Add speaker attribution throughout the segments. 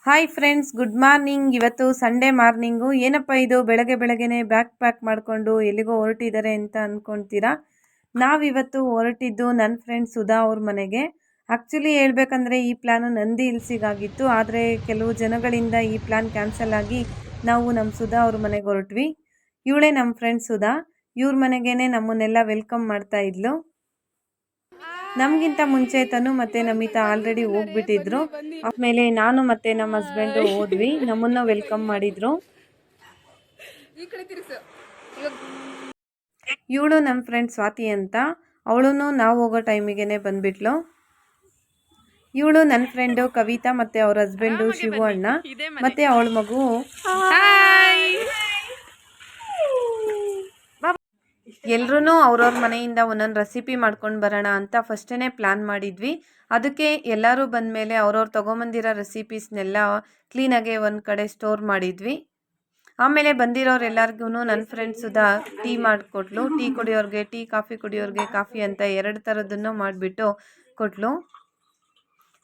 Speaker 1: Hi friends, good morning. ಇವತ್ತು Sunday morning. ಏನಪ್ಪ ಇದು ಬೆಳಗ್ಗೆನೇ ಬ್ಯಾಗ್ ಪ್ಯಾಕ್ ಮಾಡಿಕೊಂಡು ಎಲ್ಲಿಗೋ ಹೊರಟಿದ್ದಾರೆ ಅಂತ ಅಂದ್ಕೊಳ್ತೀರಾ. ನಾವಿವತ್ತು ಹೊರಟಿದ್ದು ನನ್ನ ಫ್ರೆಂಡ್ ಸುಧಾ ಅವ್ರ ಮನೆಗೆ. ಆ್ಯಕ್ಚುಲಿ ಹೇಳ್ಬೇಕಂದ್ರೆ ಈ ಪ್ಲ್ಯಾನು ನಂದಿ ಹಿಲ್ಸಿಗಾಗಿತ್ತು. ಆದರೆ ಕೆಲವು ಜನಗಳಿಂದ ಈ ಪ್ಲ್ಯಾನ್ ಕ್ಯಾನ್ಸಲ್ ಆಗಿ ನಾವು ನಮ್ಮ ಸುಧಾ ಅವ್ರ ಮನೆಗೆ ಹೊರಟ್ವಿ. ಇವಳೇ ನಮ್ಮ ಫ್ರೆಂಡ್ ಸುಧಾ. ಇವ್ರ ಮನೆಗೇನೆ ನಮ್ಮನ್ನೆಲ್ಲ ವೆಲ್ಕಮ್ ಮಾಡ್ತಾ ಇದ್ಲು. ನಮಗಿಂತ ಮುಂಚೆ ತನು ಮತ್ತು ನಮಿತಾ ಆಲ್ರೆಡಿ ಹೋಗ್ಬಿಟ್ಟಿದ್ರು. ಆಮೇಲೆ ನಾನು ಮತ್ತು ನಮ್ಮ ಹಸ್ಬೆಂಡು ಹೋದ್ವಿ. ನಮ್ಮನ್ನು ವೆಲ್ಕಮ್ ಮಾಡಿದ್ರು. ಇವಳು ನಮ್ಮ ಫ್ರೆಂಡ್ ಸ್ವಾತಿ ಅಂತ. ಅವಳು ನಾವು ಹೋಗೋ ಟೈಮಿಗೆ ಬಂದ್ಬಿಟ್ಲು. ಇವಳು ನನ್ನ ಫ್ರೆಂಡು ಕವಿತಾ ಮತ್ತು ಅವ್ರ ಹಸ್ಬೆಂಡು ಶಿವು ಅಣ್ಣ ಮತ್ತು ಅವಳ ಮಗು. ಎಲ್ಲರೂ ಅವ್ರವ್ರ ಮನೆಯಿಂದ ಒಂದೊಂದು ರೆಸಿಪಿ ಮಾಡ್ಕೊಂಡು ಬರೋಣ ಅಂತ ಫಸ್ಟೇ ಪ್ಲ್ಯಾನ್ ಮಾಡಿದ್ವಿ. ಅದಕ್ಕೆ ಎಲ್ಲರೂ ಬಂದಮೇಲೆ ಅವ್ರವ್ರು ತೊಗೊಂಬಂದಿರೋ ರೆಸಿಪೀಸ್ನೆಲ್ಲ ಕ್ಲೀನಾಗೆ ಒಂದು ಕಡೆ ಸ್ಟೋರ್ ಮಾಡಿದ್ವಿ. ಆಮೇಲೆ ಬಂದಿರೋರೆಲ್ಲರಿಗೂ ನನ್ನ ಫ್ರೆಂಡ್ಸ್ ಸುಧಾ ಟೀ ಮಾಡಿಕೊಟ್ಲು. ಟೀ ಕುಡಿಯೋರಿಗೆ ಟೀ, ಕಾಫಿ ಕುಡಿಯೋರಿಗೆ ಕಾಫಿ ಅಂತ 2 ಥರದ್ದನ್ನು ಮಾಡಿಬಿಟ್ಟು ಕೊಟ್ಲು.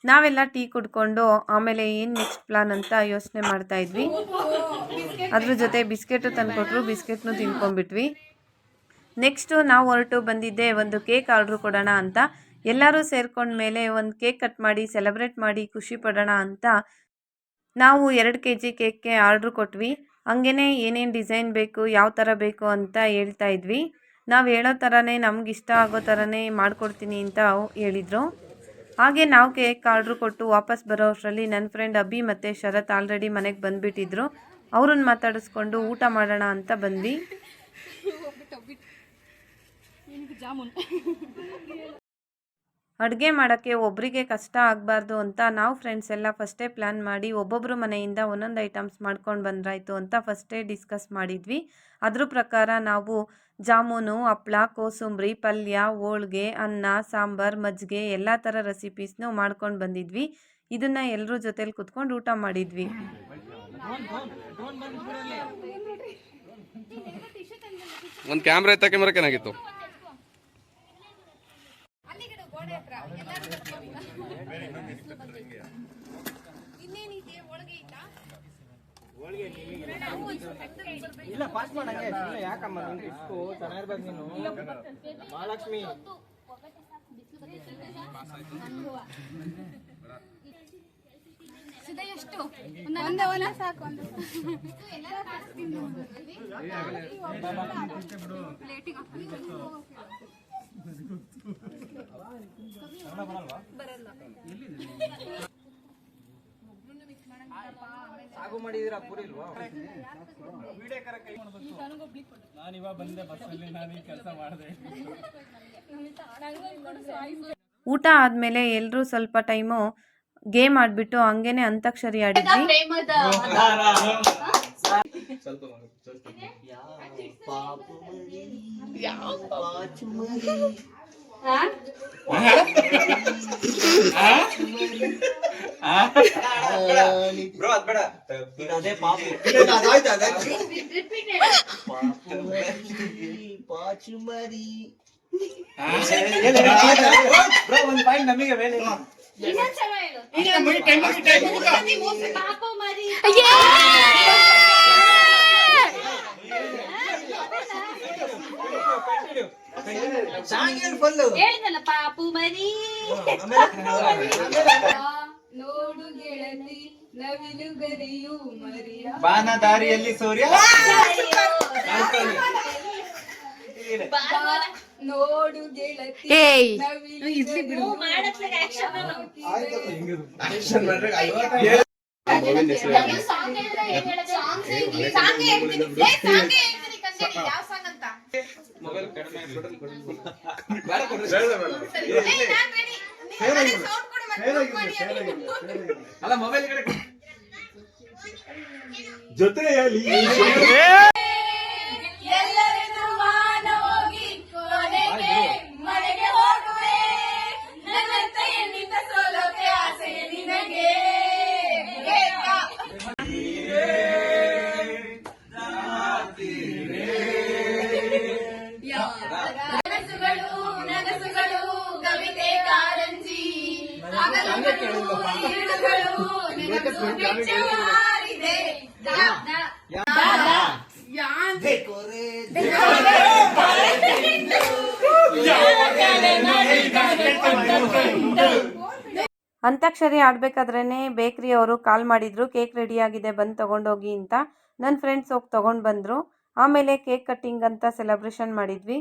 Speaker 1: ನಾವೆಲ್ಲ ಟೀ ಕುಡ್ಕೊಂಡು ಆಮೇಲೆ ಏನು ನೆಕ್ಸ್ಟ್ ಪ್ಲಾನ್ ಅಂತ ಯೋಚನೆ ಮಾಡ್ತಾಯಿದ್ವಿ. ಅದ್ರ ಜೊತೆ ಬಿಸ್ಕೆಟು ತಂದುಕೊಟ್ರು. ಬಿಸ್ಕೆಟ್ನು ತಿನ್ಕೊಂಡ್ಬಿಟ್ವಿ. ನೆಕ್ಸ್ಟು ನಾವು ಹೊರಟು ಬಂದಿದ್ದೆ ಒಂದು ಕೇಕ್ ಆರ್ಡ್ರು ಕೊಡೋಣ ಅಂತ. ಎಲ್ಲರೂ ಸೇರ್ಕೊಂಡ್ಮೇಲೆ ಒಂದು ಕೇಕ್ ಕಟ್ ಮಾಡಿ ಸೆಲೆಬ್ರೇಟ್ ಮಾಡಿ ಖುಷಿ ಪಡೋಣ ಅಂತ ನಾವು 2 kg ಕೇಕ್ಗೆ ಆರ್ಡ್ರು ಕೊಟ್ವಿ. ಹಂಗೇ ಏನೇನು ಡಿಸೈನ್ ಬೇಕು, ಯಾವ ಥರ ಬೇಕು ಅಂತ ಹೇಳ್ತಾ ಇದ್ವಿ. ನಾವು ಹೇಳೋ ಥರನೇ ನಮ್ಗೆ ಇಷ್ಟ ಆಗೋ ಥರನೇ ಮಾಡಿಕೊಡ್ತೀನಿ ಅಂತ ಹೇಳಿದರು. ಹಾಗೆ ನಾವು ಕೇಕ್ ಆರ್ಡ್ರು ಕೊಟ್ಟು ವಾಪಸ್ ಬರೋ ಅಷ್ಟರಲ್ಲಿ ನನ್ನ ಫ್ರೆಂಡ್ ಅಭಿ ಮತ್ತು ಶರತ್ ಆಲ್ರೆಡಿ ಮನೆಗೆ ಬಂದುಬಿಟ್ಟಿದ್ರು. ಅವ್ರನ್ನ ಮಾತಾಡಿಸ್ಕೊಂಡು ಊಟ ಮಾಡೋಣ ಅಂತ ಬಂದ್ವಿ. ಅಡುಗೆ ಮಾಡೋಕ್ಕೆ ಒಬ್ಬರಿಗೆ ಕಷ್ಟ ಆಗಬಾರ್ದು ಅಂತ ನಾವು ಫ್ರೆಂಡ್ಸ್ ಎಲ್ಲ ಫಸ್ಟೇ ಪ್ಲ್ಯಾನ್ ಮಾಡಿ ಒಬ್ಬೊಬ್ಬರು ಮನೆಯಿಂದ ಒಂದೊಂದು ಐಟಮ್ಸ್ ಮಾಡ್ಕೊಂಡು ಬಂದ್ರಾಯ್ತು ಅಂತ ಫಸ್ಟೇ ಡಿಸ್ಕಸ್ ಮಾಡಿದ್ವಿ. ಅದ್ರ ಪ್ರಕಾರ ನಾವು ಜಾಮೂನು, ಹಪ್ಳ, ಕೋಸಂಬರಿ, ಪಲ್ಯ, ಹೋಳ್ಗೆ, ಅನ್ನ, ಸಾಂಬಾರು, ಮಜ್ಜಿಗೆ ಎಲ್ಲ ಥರ ರೆಸಿಪೀಸ್ನೂ ಮಾಡ್ಕೊಂಡು ಬಂದಿದ್ವಿ. ಇದನ್ನು ಎಲ್ಲರೂ ಜೊತೆಲಿ ಕುತ್ಕೊಂಡು ಊಟ ಮಾಡಿದ್ವಿ.
Speaker 2: ಒಂದು ಕ್ಯಾಮ್ರಾ ಎತ್ತಕ್ಕೆ ಮರಕೇನಾಗಿತ್ತು.
Speaker 3: ಇಲ್ಲ ಪಾಸ್ ಮಾಡಂಗೆ ಯಾಕಮ್ಮ ನಿಂಗೆ ಇಷ್ಟು ಚೆನ್ನಾಗಿರ್ಬೇಕು ನೀನು ಮಹಾಲಕ್ಷ್ಮಿ. ಸಾಗು ಮಾಡಿದಿರಾ ಪೂರಿ ಇಲ್ವಾ? ನಾನಿವಾಗ ಬಂದೆ ಬಸ್ಸಲ್ಲಿ, ನಾನು ಕೆಲಸ ಮಾಡಿದೆ.
Speaker 1: ಊಟ ಆದಮೇಲೆ ಎಲ್ಲರೂ ಸ್ವಲ್ಪ ಟೈಮು ಗೇಮ್ ಆಡಿಬಿಟ್ಟು ಹಂಗೇನೆ ಅಂತಾಕ್ಷರಿ ಆಡಿದ್ವಿ.
Speaker 3: ಬ್ರೋ ಅದ್ ಬೇಡ, ಅದೇ ಪಾಪು ಪಾಚುಮರಿ. ಬ್ರೋ ಒಂದು ಪಾಯಿಂಟ್ ನಮಗೆ ಬೇಡ.
Speaker 4: ಹೇಳಿದಲ್ಲ ಪಾಪು ಮರಿ. ನೋಡು ಗೆಳತಿ ನವಿಲು ಗರಿಯು ಮರಿಯ
Speaker 3: ಬಾನ ದಾರಿಯಲ್ಲಿ ಸೂರ್ಯ.
Speaker 4: ನೋಡು ಗೆಳತಿ ನವಿಲು
Speaker 3: ಮೊಬೈಲ್ ಕಡಿಮೆ ಅಲ್ಲ ಮೊಬೈಲ್ ಕಡೆ ಜೊತೆಯಲ್ಲಿ
Speaker 4: ಎಲ್ಲರಿಗೂ ಮಾನ ಹೋಗಿ ಕೊನೆಗೆ ಮನೆಗೆ ಹೋಗುವೆ. ನನ್ನಂತ ಎನ್ನಿಂದ ಸೋಲೋಕೆ ಆಸೆ ನಿನಗೆ. ನನಸುಗಳು ಕವಿತೆ ಕಾರಂಜಿ. ಮೆಚ್ಚುವಾರಿದೆ
Speaker 1: ಅಂತಾಕ್ಷರಿ ಆಡ್ಬೇಕಾದ್ರೇ ಬೇಕ್ರಿಯವರು ಕಾಲ್ ಮಾಡಿದ್ರು, ಕೇಕ್ ರೆಡಿಯಾಗಿದೆ ಬಂದು ತೊಗೊಂಡೋಗಿ ಅಂತ. ನನ್ನ ಫ್ರೆಂಡ್ಸ್ ಹೋಗಿ ತೊಗೊಂಡು ಬಂದರು. ಆಮೇಲೆ ಕೇಕ್ ಕಟ್ಟಿಂಗ್ ಅಂತ ಸೆಲೆಬ್ರೇಷನ್ ಮಾಡಿದ್ವಿ.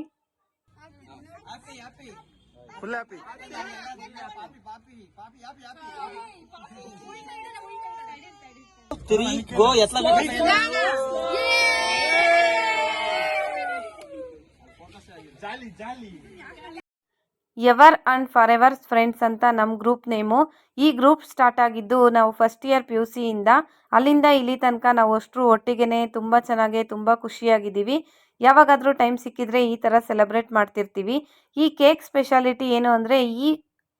Speaker 1: Ever and for ever friends ಅಂತ ನಮ್ಮ ಗ್ರೂಪ್ ನೇಮು. ಈ ಗ್ರೂಪ್ ಸ್ಟಾರ್ಟ್ ಆಗಿದ್ದು ನಾವು ಫಸ್ಟ್ ಇಯರ್ PUC ಇಂದ. ಅಲ್ಲಿಂದ ಇಲ್ಲಿ ತನಕ ನಾವು ಅಷ್ಟರು ಒಟ್ಟಿಗೆ ತುಂಬ ಚೆನ್ನಾಗಿ ತುಂಬ ಖುಷಿಯಾಗಿದ್ದೀವಿ. ಯಾವಾಗಾದರೂ ಟೈಮ್ ಸಿಕ್ಕಿದ್ರೆ ಈ ಥರ ಸೆಲೆಬ್ರೇಟ್ ಮಾಡ್ತಿರ್ತೀವಿ. ಈ ಕೇಕ್ ಸ್ಪೆಷಾಲಿಟಿ ಏನು ಅಂದರೆ, ಈ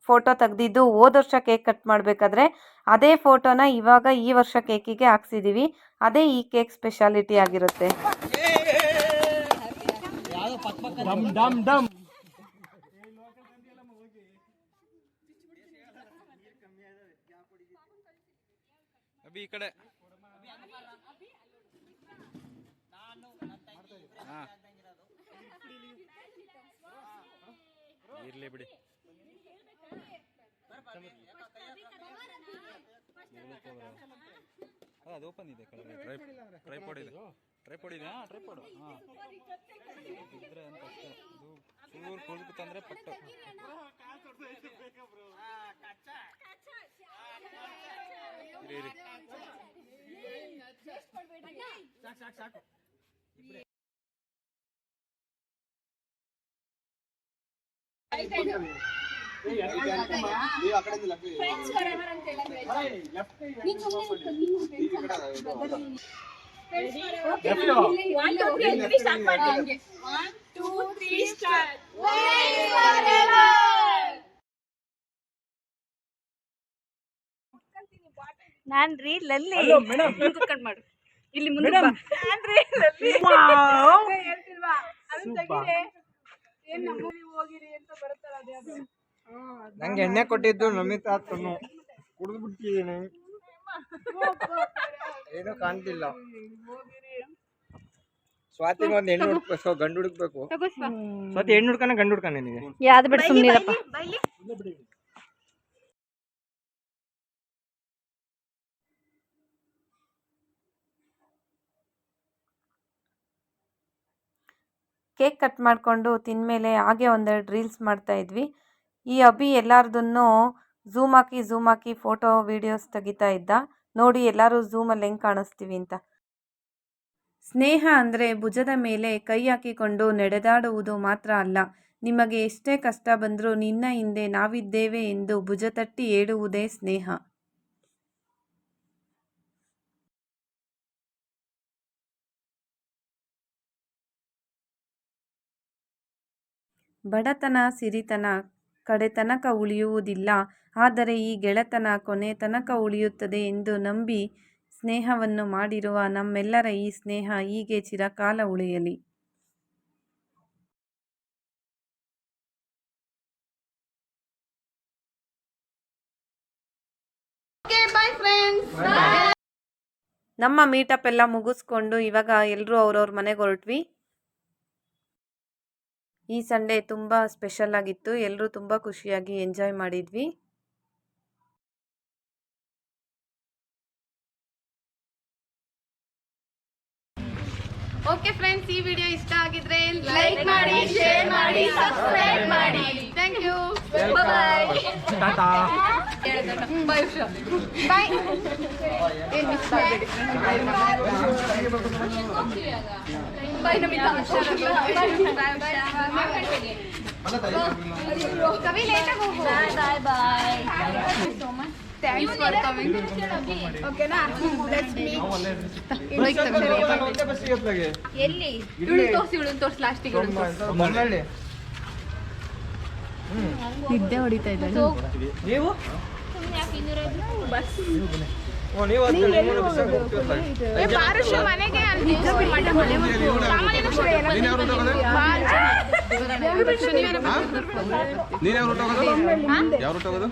Speaker 1: ಫೋಟೋ ತೆಗೆದಿದ್ದು ಹೋದ ವರ್ಷ ಕೇಕ್ ಕಟ್ ಮಾಡಬೇಕಾದ್ರೆ ಅದೇ ಫೋಟೋನ ಇವಾಗ ಈ ವರ್ಷ ಕೇಕಿಗೆ ಹಾಕ್ಸಿದ್ದೀವಿ. ಅದೇ ಈ ಕೇಕ್ ಸ್ಪೆಷಾಲಿಟಿ ಆಗಿರುತ್ತೆ.
Speaker 2: ಅಭಿ ಈ ಕಡೆ ಇರ್ಲಿ ಬಿಡಿ. ಅದು ಓಪನ್ ಇದೆ, ಟ್ರೈಪಾಡ್ ಇದೆ. ಟ್ರೈಪಾಡ್ ಇದೆ. ಟ್ರೈಪಾಡ್ ಇದ್ರೆ ಅಂತ ಅಷ್ಟೇ. ಇದು ಚೂರು ಕುಳಿತಂದ್ರೆ ಪಟ್ಟು. ಇರಿ
Speaker 5: ನಾನ್ರಿ ಲಲ್ಲಿ ಕುತ್ಕೊಂಡ್ ಮಾಡು ಇಲ್ಲಿ ಮುಂದೆ ನಾನ್ರಿ ಲಲ್ಲಿ ಹೇಳ್ತಿಲ್ವಾ ಅದನ್ನ ತೆಗೀರಿ ಏನ್ ನಮ್ಮೂರಿ ಹೋಗಿರಿ ಅಂತ ಬರುತ್ತಲ್ಲ ಅದೇ ಅದು
Speaker 3: ನಂಗೆ ಎಣ್ಣೆ ಕೊಟ್ಟಿದ್ದು ನಮಿತಾ ತನು ಕುಡಿದು ಬಿಟ್ಟಿದ್ದೀನಿ, ಏನೂ ಕಾಣ್ತಿಲ್ಲ. ಸ್ವಾತಿ ಒಂದು ಹೆಣ್ಣು ಹುಡುಕ್ಬೇಕು, ಗಂಡು ಹುಡುಕ್ಬೇಕು. ಸ್ವಾತಿ ಹೆಣ್ಣು ಹುಡ್ಕನ ಗಂಡು ಹುಡ್ಕನ ನಿನಗೆ
Speaker 5: ಯಾವ್ದು ಬಿಡಿ ಸುಮ್ಮನಿರಪ್ಪ.
Speaker 1: ಕೇಕ್ ಕಟ್ ಮಾಡಿಕೊಂಡು ತಿಂದಮೇಲೆ ಹಾಗೆ ಒಂದೆರಡು ರೀಲ್ಸ್ ಮಾಡ್ತಾಯಿದ್ವಿ. ಈ ಅಭಿ ಎಲ್ಲರದನ್ನು ಝೂಮ್ ಹಾಕಿ ಫೋಟೋ ವೀಡಿಯೋಸ್ ತೆಗಿತಾ ಇದ್ದ. ನೋಡಿ ಎಲ್ಲರೂ ಝೂಮಲ್ಲಿ ಹೆಂಗೆ ಕಾಣಿಸ್ತೀವಿ ಅಂತ. ಸ್ನೇಹ ಅಂದರೆ ಭುಜದ ಮೇಲೆ ಕೈ ಹಾಕಿಕೊಂಡು ನಡೆದಾಡುವುದು ಮಾತ್ರ ಅಲ್ಲ, ನಿಮಗೆ ಎಷ್ಟೇ ಕಷ್ಟ ಬಂದರೂ ನಿನ್ನ ಹಿಂದೆ ನಾವಿದ್ದೇವೆ ಎಂದು ಭುಜ ತಟ್ಟಿ ಹೇಳುವುದೇ ಸ್ನೇಹ. ಬಡತನ ಸಿರಿತನ ಕಡೆತನಕ ಉಳಿಯುವುದಿಲ್ಲ, ಆದರೆ ಈ ಗೆಳೆತನ ಕೊನೆ ತನಕ ಉಳಿಯುತ್ತದೆ ಎಂದು ನಂಬಿ ಸ್ನೇಹವನ್ನು ಮಾಡಿರುವ ನಮ್ಮೆಲ್ಲರ ಈ ಸ್ನೇಹ ಹೀಗೆ ಚಿರಕಾಲ ಉಳಿಯಲಿ. ನಮ್ಮ ಮೀಟಪ್ ಎಲ್ಲ ಮುಗಿಸ್ಕೊಂಡು ಇವಾಗ ಎಲ್ಲರೂ ಅವ್ರವ್ರ ಮನೆಗೆ ಹೊರಟ್ವಿ. ಈ ಸಂಡೇ ತುಂಬ ಸ್ಪೆಷಲ್ ಆಗಿತ್ತು. ಎಲ್ಲರೂ ತುಂಬ ಖುಷಿಯಾಗಿ ಎಂಜಾಯ್ ಮಾಡಿದ್ವಿ.
Speaker 4: ಓಕೆ ಫ್ರೆಂಡ್ಸ್, ಈ ವಿಡಿಯೋ ಇಷ್ಟ ಆಗಿದ್ರೆ ಲೈಕ್ ಮಾಡಿ, ಶೇರ್ ಮಾಡಿ, ಸಬ್ಸ್ಕ್ರೈಬ್ ಮಾಡಿ. Thank you. ಬಾಯ್
Speaker 3: ಟಾಟಾ.
Speaker 4: ಬಾಯ್ ಉಷಾ. ಬಾಯ್. ಏನು ಮಿಸ್ ಮಾಡಬೇಡಿ. ಬಾಯ್ ನಮಿತಾ. ಬಾಯ್ ಬಾಯ್. ಕವಿ ಲೇಟ್ ಆಗಿ ಹೋಗು. Bye bye. So much. Thanks for coming. ಓಕೆನಾ? Let's meet. ಎಲ್ಲಿ ಇವಳು ತೋರ್ಸಿ ಲಾಸ್ಟಿಗೆ ನಿದ್ದೆ ಹೊಡಿತಾ ಇದ್ದಾಳೆ.
Speaker 3: ನೀವು
Speaker 4: ಮನೆಗೆ
Speaker 2: ನೀನ್ ಯಾವ ರೂಟ್ ಹೋಗೋದು?